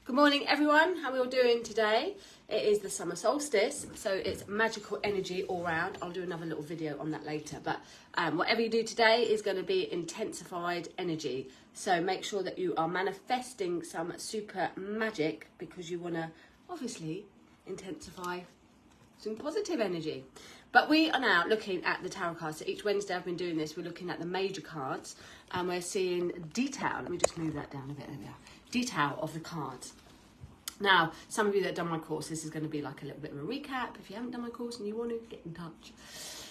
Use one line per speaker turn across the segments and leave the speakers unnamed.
Good morning everyone, how are we all doing today? It is the summer solstice, so it's magical energy all round. I'll do another little video on that later, but whatever you do today is going to be intensified energy. So make sure that you are manifesting some super magic because you want to obviously intensify some positive energy. But we are now looking at the tarot cards. So each Wednesday I've been doing this, we're looking at the major cards and we're seeing detail. Let me just move that down a bit, there we are. Detail of the cards. Now, some of you that have done my course, this is going to be like a little bit of a recap. If you haven't done my course and you want to, get in touch.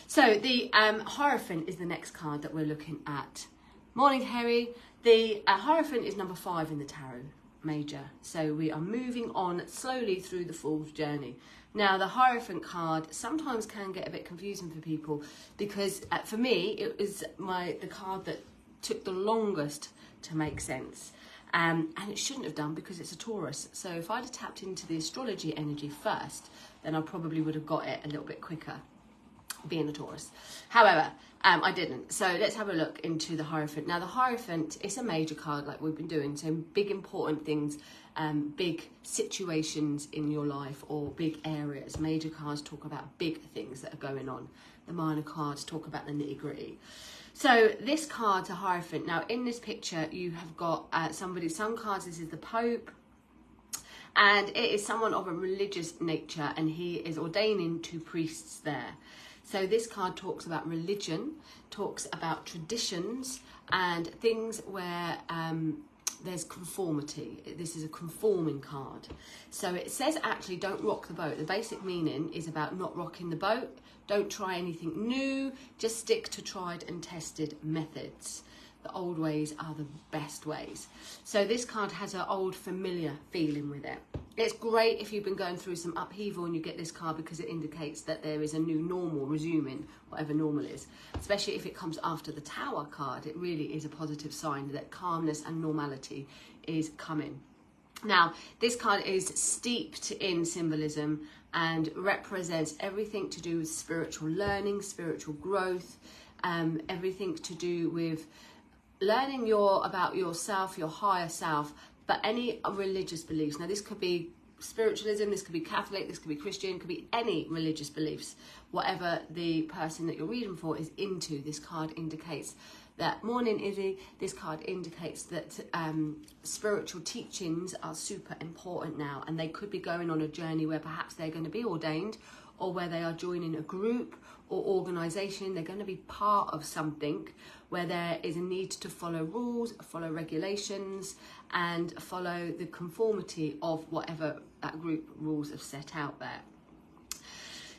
So the Hierophant is the next card that we're looking at. Morning, Harry. The Hierophant is number 5 in the tarot major. So we are moving on slowly through the Fool's journey. Now, the Hierophant card sometimes can get a bit confusing for people because for me, it was the card that took the longest to make sense. And it shouldn't have done because it's a Taurus. So if I'd have tapped into the astrology energy first, then I probably would have got it a little bit quicker, being a Taurus. However, I didn't. So let's have a look into the Hierophant. Now, the Hierophant is a major card like we've been doing. So big important things, big situations in your life or big areas. Major cards talk about big things that are going on. The minor cards talk about the nitty gritty. So this card's a Hierophant. Now in this picture you have got some cards, this is the Pope, and it is someone of a religious nature and he is ordaining 2 priests there. So this card talks about religion, talks about traditions and things where there's conformity. This is a conforming card. So it says actually don't rock the boat. The basic meaning is about not rocking the boat. Don't try anything new. Just stick to tried and tested methods. The old ways are the best ways. So this card has an old familiar feeling with it. It's great if you've been going through some upheaval and you get this card because it indicates that there is a new normal resuming, whatever normal is. Especially if it comes after the Tower card, it really is a positive sign that calmness and normality is coming. Now, this card is steeped in symbolism and represents everything to do with spiritual learning, spiritual growth, everything to do with learning about yourself, your higher self, but any religious beliefs. Now, this could be spiritualism, this could be Catholic, this could be Christian, it could be any religious beliefs. Whatever the person that you're reading for is into, this card indicates that. Morning, Izzy. This card indicates that spiritual teachings are super important now, and they could be going on a journey where perhaps they're going to be ordained, or where they are joining a group or organisation. They're going to be part of something where there is a need to follow rules, follow regulations, and follow the conformity of whatever that group rules have set out there.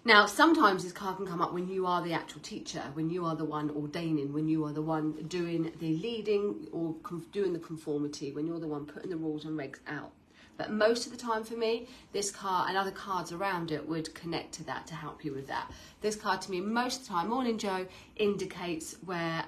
Now, sometimes this card can come up when you are the actual teacher, when you are the one ordaining, when you are the one doing the leading or doing the conformity, when you're the one putting the rules and regs out. But most of the time for me, this card and other cards around it would connect to that to help you with that. This card to me most of the time, Morning Joe, indicates where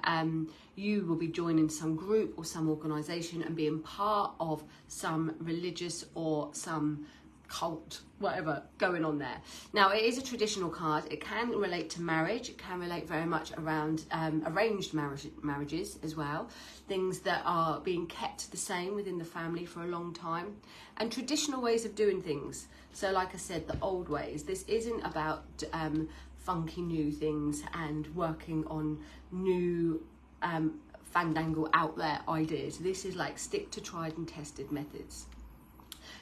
you will be joining some group or some organisation and being part of some religious or some cult, whatever going on there. Now, it is a traditional card. It can relate to marriage. It can relate very much around arranged marriages as well. Things that are being kept the same within the family for a long time. And traditional ways of doing things. So like I said, the old ways. This isn't about funky new things and working on new fandangle out there ideas. This is like stick to tried and tested methods.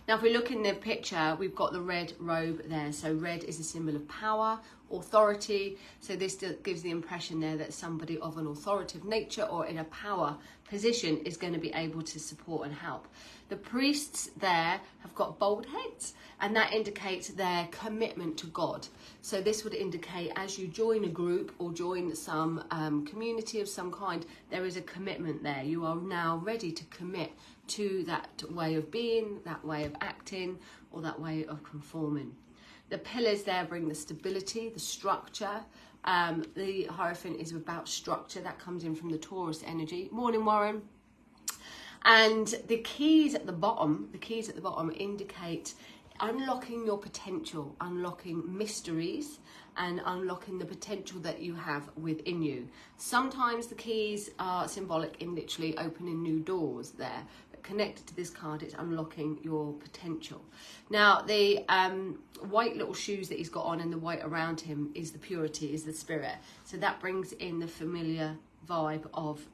Now, if we look in the picture, we've got the red robe there. So red is a symbol of power, authority. So this gives the impression there that somebody of an authoritative nature or in a power position is going to be able to support and help. The priests there have got bald heads, and that indicates their commitment to God. So this would indicate as you join a group or join some community of some kind, there is a commitment there. You are now ready to commit to that way of being, that way of acting, or that way of conforming. The pillars there bring the stability, the structure. The Hierophant is about structure. That comes in from the Taurus energy. Morning, Warren. And the keys at the bottom indicate unlocking your potential, unlocking mysteries, and unlocking the potential that you have within you. Sometimes the keys are symbolic in literally opening new doors there. connected to this card, it's unlocking your potential. Now, the white little shoes that he's got on and the white around him is the purity, is the spirit. So that brings in the familiar vibe of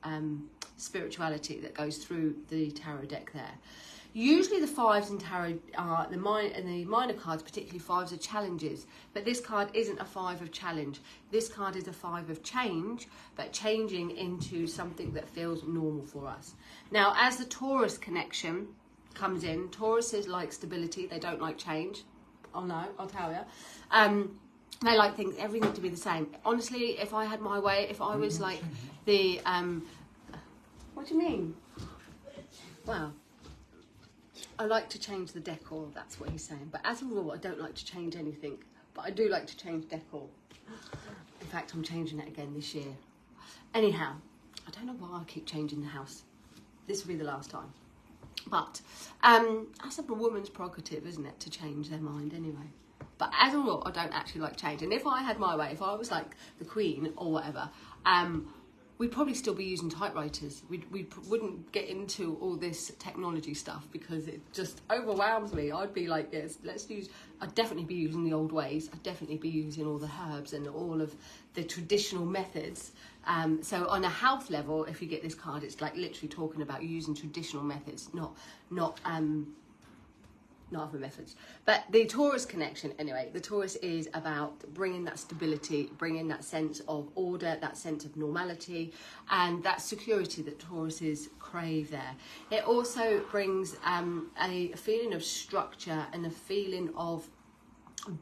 spirituality that goes through the tarot deck there. Usually the fives in tarot are the minor cards, particularly fives, are challenges, but this card isn't a five of challenge. This card is a five of change, but changing into something that feels normal for us. Now, as the Taurus connection comes in, Tauruses like stability, they don't like change. Oh no, I'll tell you. They like everything to be the same. Honestly, if I had my way, if I was like the what do you mean? Wow. I like to change the decor, that's what he's saying. But as a rule, I don't like to change anything. But I do like to change decor. In fact, I'm changing it again this year. Anyhow, I don't know why I keep changing the house. This will be the last time. But that's a woman's prerogative, isn't it, to change their mind anyway. But as a rule, I don't actually like change. And if I had my way, if I was like the queen or whatever, we'd probably still be using typewriters. We wouldn't get into all this technology stuff because it just overwhelms me. I'd be like, yes, I'd definitely be using the old ways. I'd definitely be using all the herbs and all of the traditional methods. So on a health level, if you get this card, it's like literally talking about using traditional methods, not other methods. But the Taurus connection, anyway, the Taurus is about bringing that stability, bringing that sense of order, that sense of normality, and that security that Tauruses crave there. It also brings a feeling of structure and a feeling of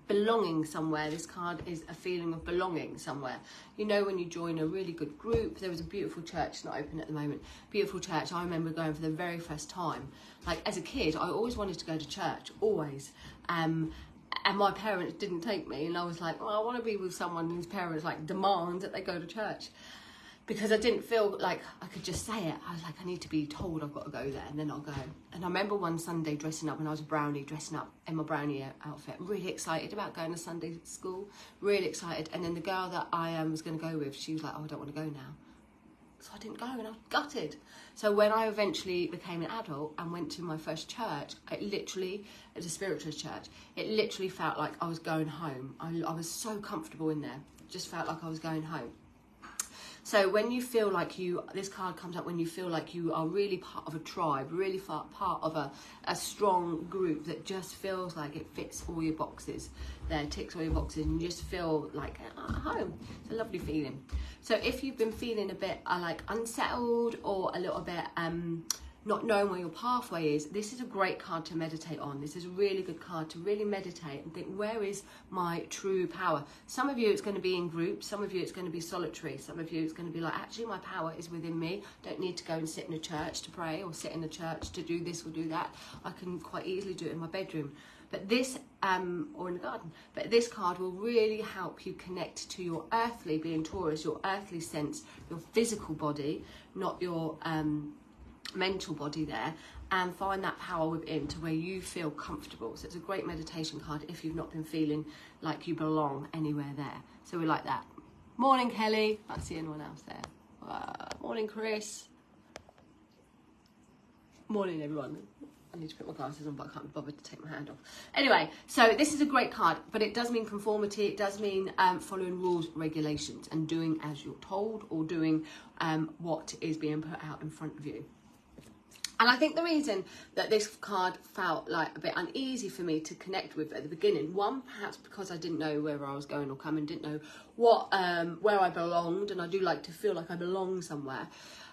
belonging somewhere. This card is a feeling of belonging somewhere. You know, when you join a really good group, there was a beautiful church, it's not open at the moment, beautiful church. I remember going for the very first time. Like as a kid, I always wanted to go to church, always. And my parents didn't take me, and I was like, well, I want to be with someone whose parents like demand that they go to church. Because I didn't feel like I could just say it. I was like, I need to be told I've got to go there, and then I'll go. And I remember one Sunday dressing up when I was a brownie, dressing up in my brownie outfit, really excited about going to Sunday school, really excited. And then the girl that I was going to go with, she was like, oh, I don't want to go now. So I didn't go, and I was gutted. So when I eventually became an adult and went to my first church, it was a spiritualist church, it literally felt like I was going home. I was so comfortable in there, just felt like I was going home. So when you feel like this card comes up when you feel like you are really part of a tribe, really part of a strong group that just feels like it fits all your boxes there, ticks all your boxes, and you just feel like at home. It's a lovely feeling. So if you've been feeling a bit like unsettled or a little bit not knowing where your pathway is, this is a great card to meditate on. This is a really good card to really meditate and think, where is my true power? Some of you it's going to be in groups, some of you it's going to be solitary, some of you it's going to be like, actually my power is within me. Don't need to go and sit in a church to pray or sit in a church to do this or do that. I can quite easily do it in my bedroom. But this, or in the garden, but this card will really help you connect to your earthly, being Taurus, your earthly sense, your physical body, not your mental body there, and find that power within to where you feel comfortable. So it's a great meditation card if you've not been feeling like you belong anywhere there. So we like that. Morning, Kelly. I can't see anyone else there. Morning, Chris. Morning, everyone. I need to put my glasses on, but I can't be bothered to take my hand off. Anyway, so this is a great card, but it does mean conformity. It does mean following rules, regulations, and doing as you're told, or doing what is being put out in front of you. And I think the reason that this card felt like a bit uneasy for me to connect with at the beginning, one, perhaps because I didn't know where I was going or coming, didn't know where I belonged, and I do like to feel like I belong somewhere.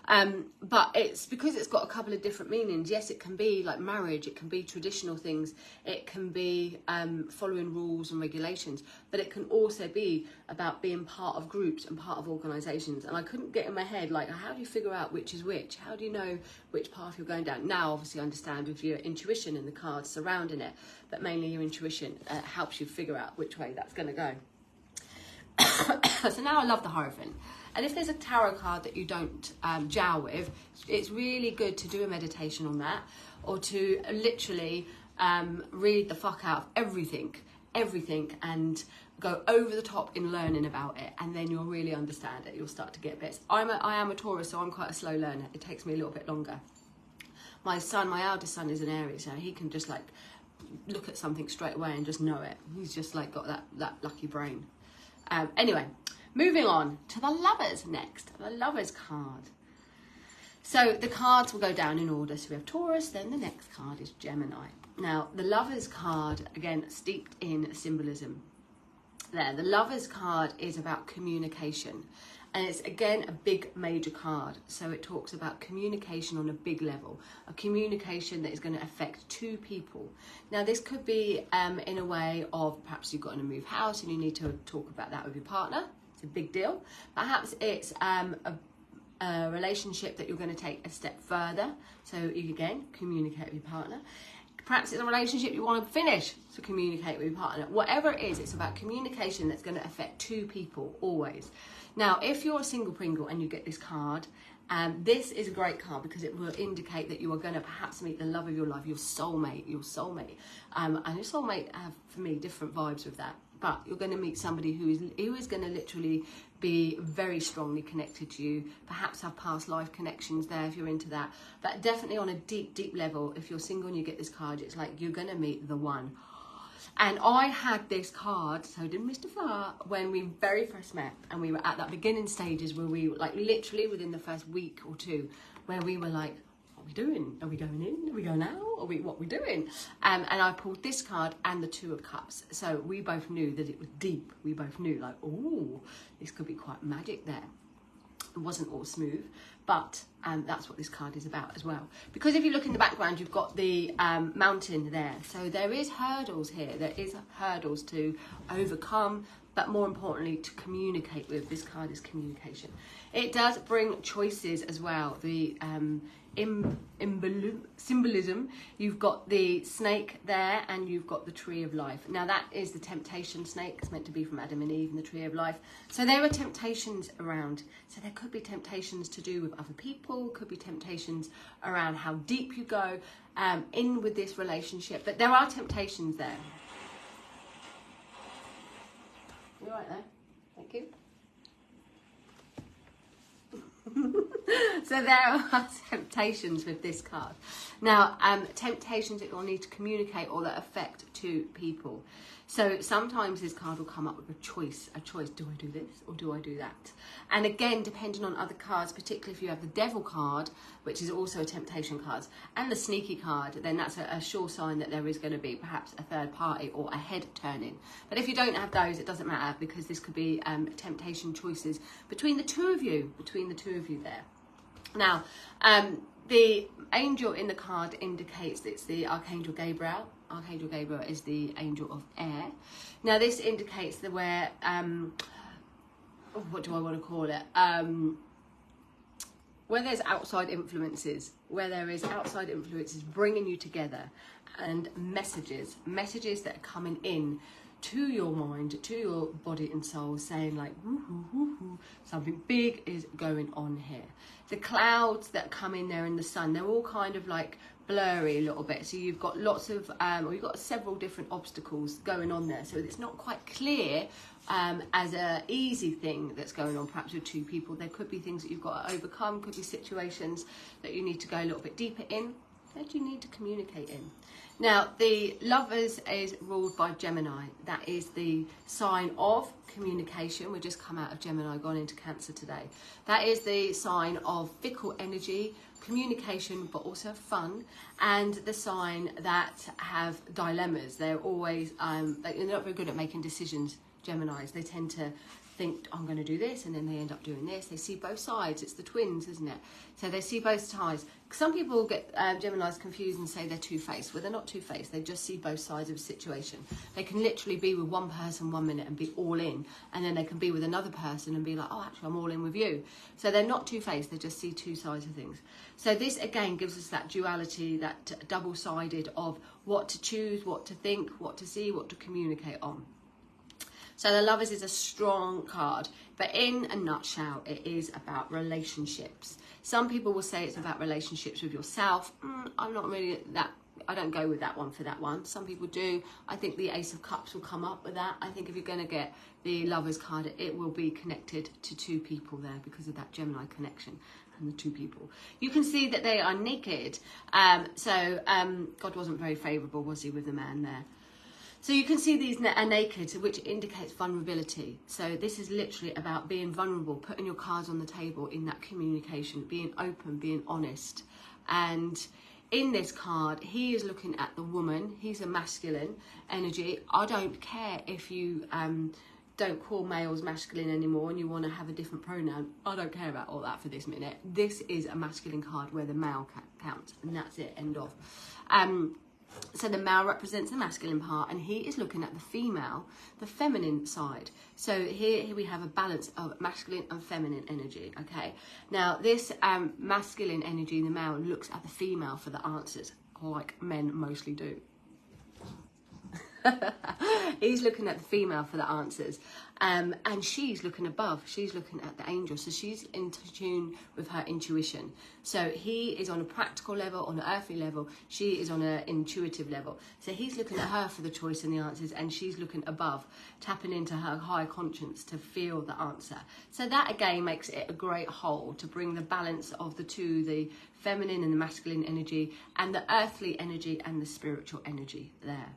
But it's because it's got a couple of different meanings. Yes, it can be like marriage, it can be traditional things, it can be following rules and regulations, but it can also be about being part of groups and part of organisations. And I couldn't get in my head, like, how do you figure out which is which? How do you know which path you're going down? Now, obviously, I understand with your intuition and the cards surrounding it, but mainly your intuition helps you figure out which way that's going to go. So now I love the Hierophant. And if there's a tarot card that you don't gel with, it's really good to do a meditation on that, or to literally read the fuck out of everything, and go over the top in learning about it, and then you'll really understand it. You'll start to get bits. I am a Taurus, so I'm quite a slow learner. It takes me a little bit longer. My son, my eldest son, is an Aries, so he can just like look at something straight away and just know it. He's just like got that lucky brain. Anyway, moving on to the Lovers next. The Lovers card. So the cards will go down in order. So we have Taurus, then the next card is Gemini. Now, the Lovers card, again, steeped in symbolism. There, the Lovers card is about communication. And it's, again, a big major card. So it talks about communication on a big level, a communication that is going to affect two people. Now, this could be in a way of perhaps you've got to move house and you need to talk about that with your partner. It's a big deal. Perhaps it's a relationship that you're going to take a step further. So you, again, communicate with your partner. Perhaps it's a relationship you want to finish, so communicate with your partner. Whatever it is, it's about communication that's going to affect two people, always. Now, if you're a single Pringle and you get this card, this is a great card because it will indicate that you are going to perhaps meet the love of your life, your soulmate. And your soulmate have, for me, different vibes with that. But you're going to meet somebody who is going to literally be very strongly connected to you. Perhaps have past life connections there if you're into that. But definitely on a deep, deep level, if you're single and you get this card, it's like you're going to meet the one. And I had this card, so did Mr. Farr, when we very first met. And we were at that beginning stages where we were like literally within the first week or two, where we were like, what are we doing? Are we going in? Are we going out? What are we doing? And I pulled this card and the Two of Cups. So we both knew that it was deep. We both knew like, oh, this could be quite magic there. It wasn't all smooth, but that's what this card is about as well. Because if you look in the background, you've got the mountain there. So there is hurdles here. There is hurdles to overcome, but more importantly, to communicate with. This card is communication. It does bring choices as well. The symbolism, you've got the snake there and you've got the tree of life. Now that is the temptation snake. It's meant to be from Adam and Eve and the tree of life. So there are temptations around. So there could be temptations to do with other people, could be temptations around how deep you go in with this relationship, but there are temptations there. You all right there? Thank you. So there are temptations with this card. Now, temptations that you'll need to communicate or that affect two people. So sometimes this card will come up with a choice. Do I do this or do I do that? And again, depending on other cards, particularly if you have the Devil card, which is also a temptation card, and the Sneaky card, then that's a sure sign that there is going to be perhaps a third party or a head turning. But if you don't have those, it doesn't matter because this could be temptation choices between the two of you there. Now, the angel in the card indicates it's the Archangel Gabriel. Archangel Gabriel is the angel of air. Now, this indicates that where, what do I want to call it? Where there's outside influences, bringing you together, and messages that are coming in to your mind, to your body and soul, saying like, woo, woo, woo, woo, something big is going on here. The clouds that come in there in the sun, they're all kind of like blurry a little bit. So you've got lots of, or you've got several different obstacles going on there. So it's not quite clear as a easy thing that's going on perhaps with two people. There could be things that you've got to overcome, could be situations that you need to go a little bit deeper in, that you need to communicate in. Now, the Lovers is ruled by Gemini. That is the sign of communication. We've just come out of Gemini, gone into Cancer today. That is the sign of fickle energy, communication, but also fun, and the sign that have dilemmas. They're always, they're not very good at making decisions, Geminis. They tend to think, I'm going to do this, and then they end up doing this. They see both sides. It's the twins, isn't it? So they see both sides. Some people get Geminis confused and say they're two-faced. Well, they're not two-faced. They just see both sides of a situation. They can literally be with one person 1 minute and be all in, and then they can be with another person and be like, oh, actually, I'm all in with you. So they're not two-faced. They just see two sides of things. So this, again, gives us that duality, that double-sided of what to choose, what to think, what to see, what to communicate on. So the Lovers is a strong card, but in a nutshell, it is about relationships. Some people will say it's about relationships with yourself. I'm not really that, I don't go with that one for that one. Some people do. I think the Ace of Cups will come up with that. I think if you're going to get the Lovers card, it will be connected to two people there because of that Gemini connection. and the two people. You can see that they are naked. God wasn't very favourable, was he, with the man there? So you can see these are naked, which indicates vulnerability. So this is literally about being vulnerable, putting your cards on the table in that communication, being open, being honest. And in this card, he is looking at the woman. He's a masculine energy. I don't care if you don't call males masculine anymore and you want to have a different pronoun. I don't care about all that for this minute. This is a masculine card where the male counts, and that's it, end of. So the male represents the masculine part, and he is looking at the female, the feminine side. So here we have a balance of masculine and feminine energy, okay? Now, this masculine energy, the male, looks at the female for the answers, like men mostly do. He's looking at the female for the answers, and she's looking above. She's looking at the angel, so she's in tune with her intuition. So he is on a practical level, on an earthly level. She is on an intuitive level. So he's looking at her for the choice and the answers, and she's looking above, tapping into her higher conscience to feel the answer. So that again makes it a great whole to bring the balance of the two, the feminine and the masculine energy, and the earthly energy and the spiritual energy there.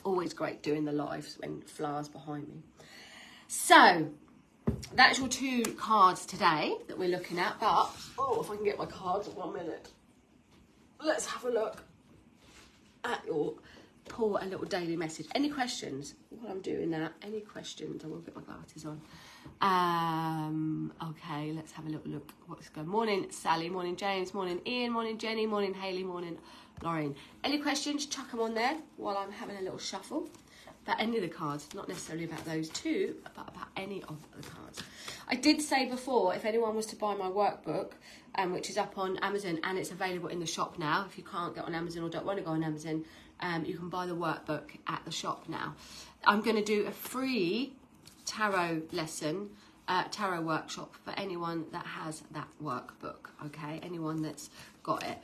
Always great doing the lives when Flower's behind me. So that's your two cards today that we're looking at. But if I can get my cards, 1 minute. Let's have a look at your pull a little daily message. Any questions while I'm doing that? Any questions? I will get my glasses on. Okay, let's have a little look what's going on. Morning Sally, morning James, morning Ian, morning Jenny, morning Hayley, morning Lauren. Any questions? Chuck them on there while I'm having a little shuffle about any of the cards, not necessarily about those two, but about any of the cards. I did say before, if anyone was to buy my workbook, which is up on Amazon and it's available in the shop now. If you can't get on Amazon or don't want to go on Amazon, you can buy the workbook at the shop now. I'm going to do a free tarot lesson, tarot workshop for anyone that has that workbook, okay? Anyone that's got it.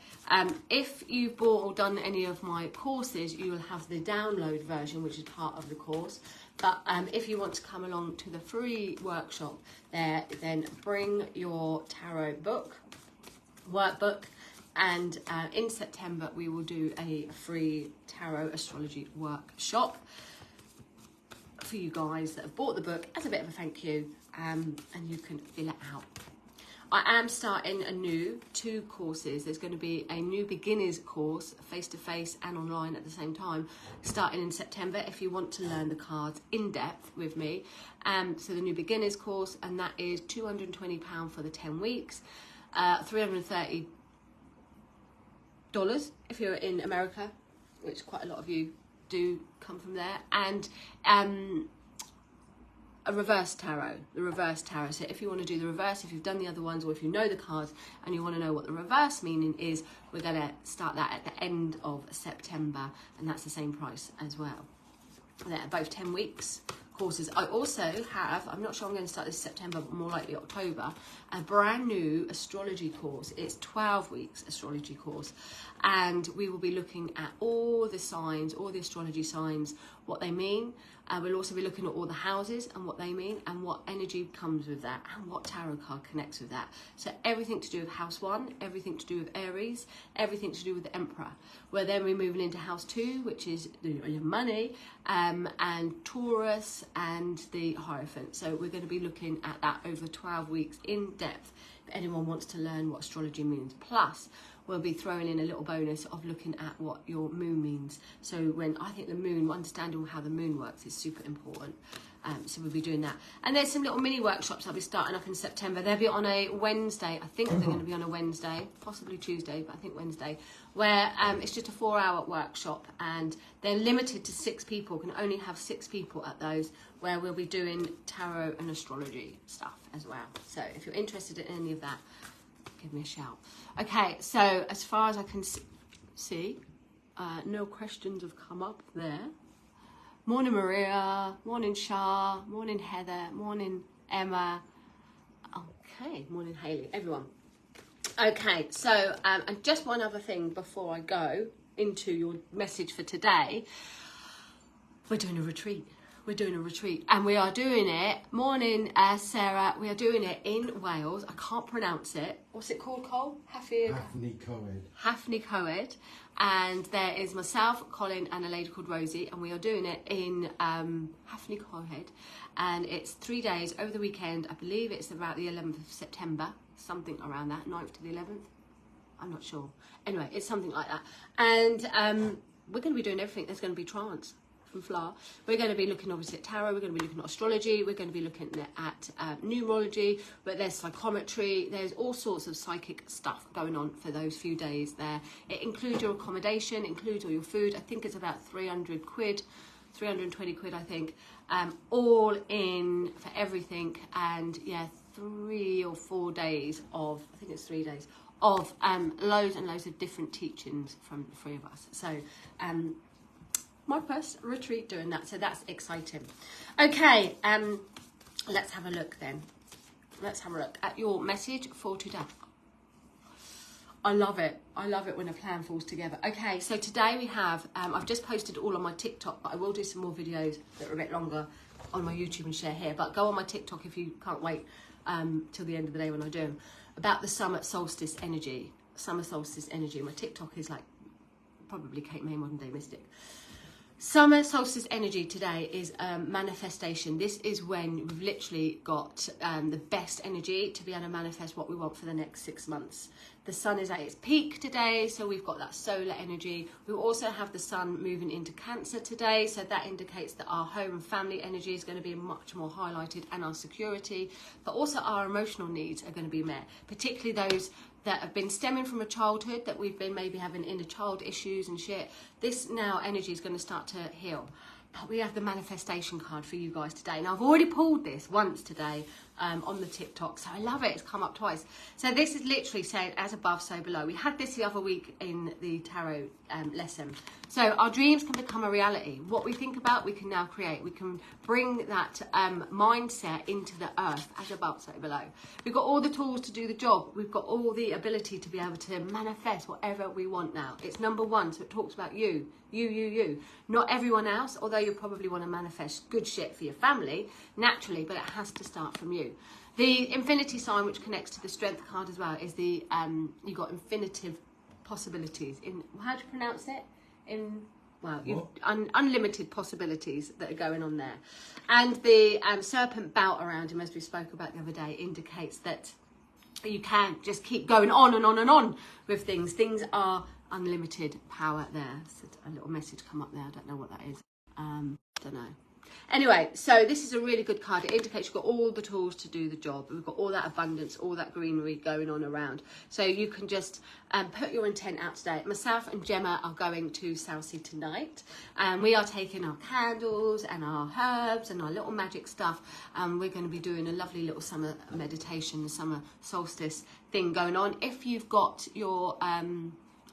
If you've bought or done any of my courses, you will have the download version, which is part of the course. But if you want to come along to the free workshop there, then bring your tarot workbook, and in September we will do a free tarot astrology workshop for you guys that have bought the book as a bit of a thank you, and you can fill it out. I am starting a new 2 courses. There's going to be a new beginners course, face-to-face and online at the same time, starting in September if you want to learn the cards in depth with me. So the new beginners course, and that is £220 for the 10 weeks, $330 if you're in America, which quite a lot of you do come from there, and a reverse tarot, the reverse tarot. So if you want to do the reverse, if you've done the other ones, or if you know the cards and you want to know what the reverse meaning is, we're going to start that at the end of September, and that's the same price as well. They're both 10 weeks courses. I also have, I'm not sure I'm going to start this September, but more likely October, a brand new astrology course. It's 12 weeks astrology course, and we will be looking at all the signs, all the astrology signs, what they mean. We'll also be looking at all the houses and what they mean, and what energy comes with that, and what tarot card connects with that. So everything to do with house 1, everything to do with Aries, everything to do with the Emperor. Where then we're moving into house 2, which is your money, and Taurus and the Hierophant. So we're going to be looking at that over 12 weeks in depth if anyone wants to learn what astrology means. Plus, we'll be throwing in a little bonus of looking at what your moon means. So when I think the moon, understanding how the moon works is super important. So we'll be doing that. And there's some little mini workshops I'll be starting up in September. They'll be on a Wednesday. I think they're going to be on a Wednesday, possibly Tuesday, but I think Wednesday, where it's just a 4-hour workshop, and they're limited to 6 people. Can only have 6 people at those, where we'll be doing tarot and astrology stuff as well. So if you're interested in any of that, give me a shout. Okay, so as far as I can see, no questions have come up there. Morning Maria, morning Shah, morning Heather, morning Emma. Okay, morning Hayley, everyone. Okay, so and just one other thing before I go into your message for today. We're doing a retreat. we're doing a retreat, and we are doing it, morning Sarah, we are doing it in Wales. I can't pronounce it. What's it called, Cole?
Hafni Coed.
Hafni Coed. And there is myself, Colin, and a lady called Rosie, and we are doing it in Hafni Coed, and it's 3 days over the weekend. I believe it's about the 11th of September, something around that, 9th to the 11th. I'm not sure. Anyway, it's something like that. And we're going to be doing everything. There's going to be trance from Flower. We're going to be looking obviously at tarot. We're going to be looking at astrology. We're going to be looking at numerology. But there's psychometry. There's all sorts of psychic stuff going on for those few days there. It includes your accommodation, includes all your food. I think it's about 300 quid. 320 quid, I think, all in for everything. And yeah, 3 or 4 days of, I think it's 3 days of loads and loads of different teachings from the three of us. So my first retreat doing that, so that's exciting. Okay, let's have a look then. Let's have a look at your message for today. I love it. I love it when a plan falls together. Okay, so today we have, I've just posted all on my TikTok, but I will do some more videos that are a bit longer on my YouTube and share here. But go on my TikTok if you can't wait till the end of the day when I do them, about the summer solstice energy. Summer solstice energy. My TikTok is like probably Kate May Modern Day Mystic. Summer solstice energy today is manifestation. This is when we've literally got the best energy to be able to manifest what we want for the next 6 months. The sun is at its peak today, so we've got that solar energy. We also have the sun moving into Cancer today, so that indicates that our home and family energy is going to be much more highlighted, and our security, but also our emotional needs are going to be met, particularly those that have been stemming from a childhood, that we've been maybe having inner child issues and shit. This now energy is going to start to heal. But we have the manifestation card for you guys today. Now, I've already pulled this once today on the TikTok, so I love it. It's come up twice. So this is literally saying, as above, so below. We had this the other week in the tarot lesson. So our dreams can become a reality. What we think about, we can now create. We can bring that mindset into the earth, as above, so below. We've got all the tools to do the job. We've got all the ability to be able to manifest whatever we want now. It's number one, so it talks about you. You. Not everyone else, although you probably want to manifest good shit for your family, naturally, but it has to start from you. The infinity sign, which connects to the strength card as well, is the, you've got infinitive possibilities. How do you pronounce it? Unlimited possibilities that are going on there. And the serpent belt around him, as we spoke about the other day, indicates that you can't just keep going on and on and on with things. Things are unlimited power there. So a little message come up there. I don't know what that is. Don't know. Anyway, so this is a really good card. It indicates you've got all the tools to do the job. We've got all that abundance, all that greenery going on around. So you can just put your intent out today. Myself and Gemma are going to Southsea tonight. And we are taking our candles and our herbs and our little magic stuff. And we're going to be doing a lovely little summer meditation, the summer solstice thing going on. If you've got your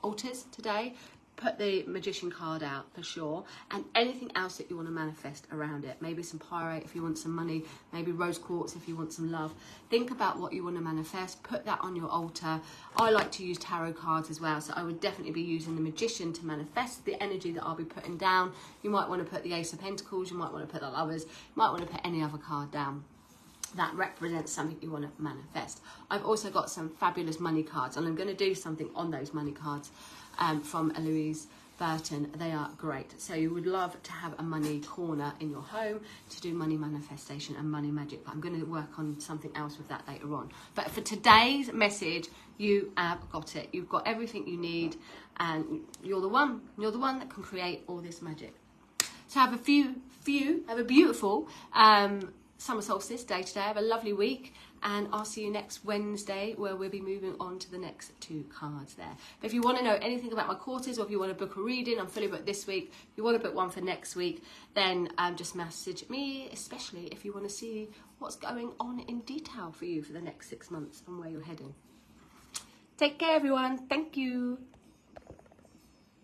altars today, put the magician card out for sure, and anything else that you want to manifest around it. Maybe some pyrite if you want some money, maybe rose quartz if you want some love. Think about what you want to manifest, put that on your altar. I like to use tarot cards as well, so I would definitely be using the magician to manifest the energy that I'll be putting down. You might want to put the Ace of Pentacles, you might want to put the Lovers, you might want to put any other card down that represents something you want to manifest. I've also got some fabulous money cards, and I'm going to do something on those money cards from Eloise Burton. They are great. So you would love to have a money corner in your home to do money manifestation and money magic. But I'm going to work on something else with that later on. But for today's message, you have got it. You've got everything you need, and you're the one. You're the one that can create all this magic. So have a beautiful summer solstice day today. Have a lovely week, and I'll see you next Wednesday, where we'll be moving on to the next 2 cards there. But if you want to know anything about my courses, or if you want to book a reading, I'm fully booked this week. If you want to book one for next week, then just message me, especially if you want to see what's going on in detail for you for the next 6 months and where you're heading. Take care, everyone. Thank you.